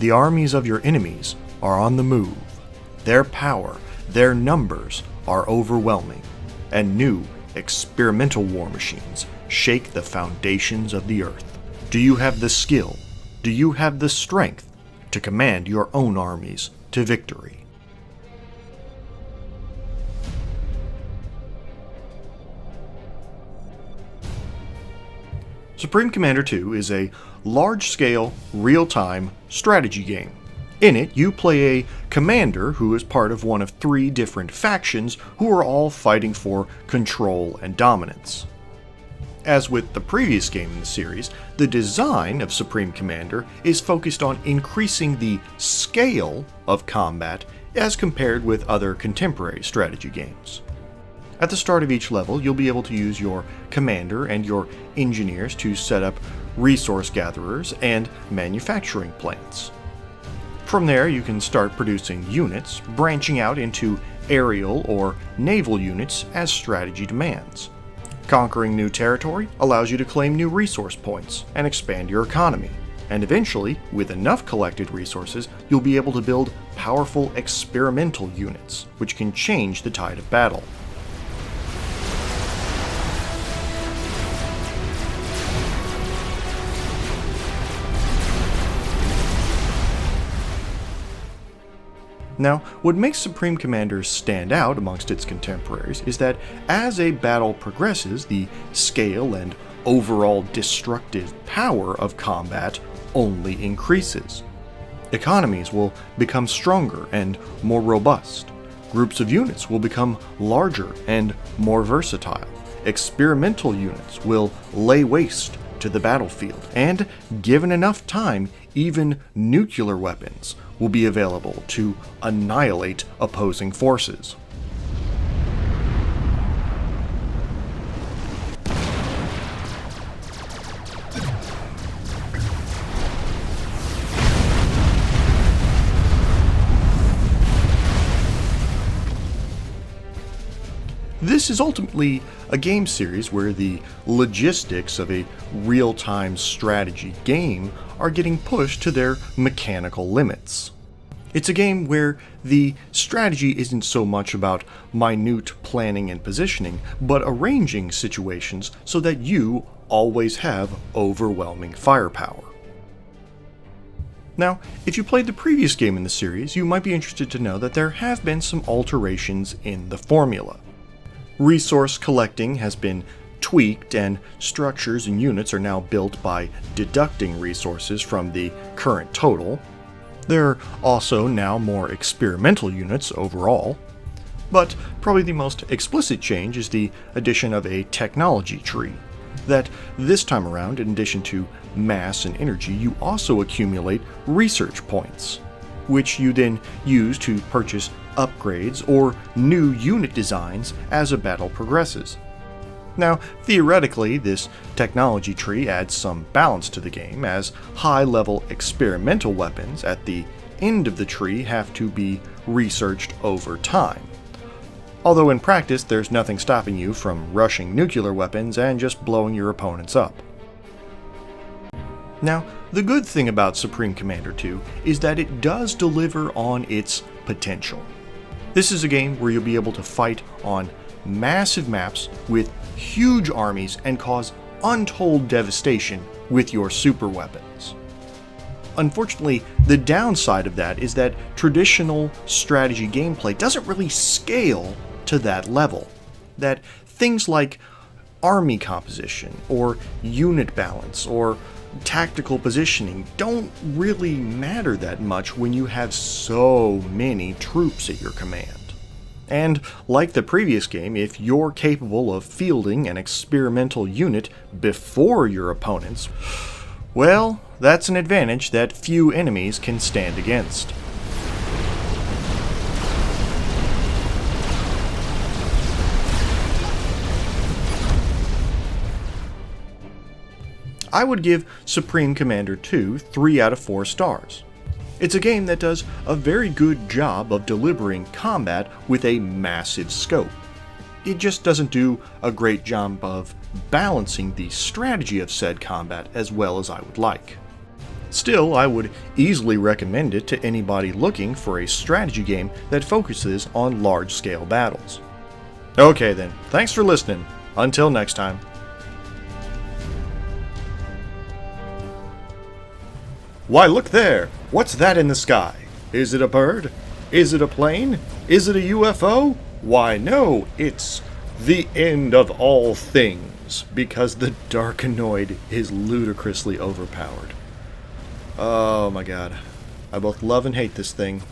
The armies of your enemies are on the move. Their power, their numbers are overwhelming, and new experimental war machines shake the foundations of the earth. Do you have the skill? Do you have the strength to command your own armies to victory? Supreme Commander 2 is a large-scale, real-time strategy game. In it, you play a commander who is part of one of 3 different factions who are all fighting for control and dominance. As with the previous game in the series, the design of Supreme Commander is focused on increasing the scale of combat as compared with other contemporary strategy games. At the start of each level, you'll be able to use your commander and your engineers to set up resource gatherers and manufacturing plants. From there, you can start producing units, branching out into aerial or naval units as strategy demands. Conquering new territory allows you to claim new resource points and expand your economy. And eventually, with enough collected resources, you'll be able to build powerful experimental units, which can change the tide of battle. Now, what makes Supreme Commander stand out amongst its contemporaries is that as a battle progresses, the scale and overall destructive power of combat only increases. Economies will become stronger and more robust. Groups of units will become larger and more versatile. Experimental units will lay waste to the battlefield, and given enough time, even nuclear weapons will be available to annihilate opposing forces. This is ultimately a game series where the logistics of a real-time strategy game are getting pushed to their mechanical limits. It's a game where the strategy isn't so much about minute planning and positioning, but arranging situations so that you always have overwhelming firepower. Now, if you played the previous game in the series, you might be interested to know that there have been some alterations in the formula. Resource collecting has been tweaked, and structures and units are now built by deducting resources from the current total. There are also now more experimental units overall, but probably the most explicit change is the addition of a technology tree. That this time around, in addition to mass and energy, you also accumulate research points, which you then use to purchase upgrades or new unit designs as a battle progresses. Now, theoretically, this technology tree adds some balance to the game, as high-level experimental weapons at the end of the tree have to be researched over time. Although in practice, there's nothing stopping you from rushing nuclear weapons and just blowing your opponents up. Now, the good thing about Supreme Commander 2 is that it does deliver on its potential. This is a game where you'll be able to fight on massive maps with huge armies and cause untold devastation with your super weapons. Unfortunately, the downside of that is that traditional strategy gameplay doesn't really scale to that level. That things like army composition, or unit balance, or tactical positioning don't really matter that much when you have so many troops at your command. And like the previous game, if you're capable of fielding an experimental unit before your opponents, well, that's an advantage that few enemies can stand against. I would give Supreme Commander 2 3 out of 4 stars. It's a game that does a very good job of delivering combat with a massive scope. It just doesn't do a great job of balancing the strategy of said combat as well as I would like. Still, I would easily recommend it to anybody looking for a strategy game that focuses on large-scale battles. Okay then, thanks for listening. Until next time. Why, look there! What's that in the sky? Is it a bird? Is it a plane? Is it a UFO? Why, no, it's the end of all things, because the Darkanoid is ludicrously overpowered. Oh my god. I both love and hate this thing.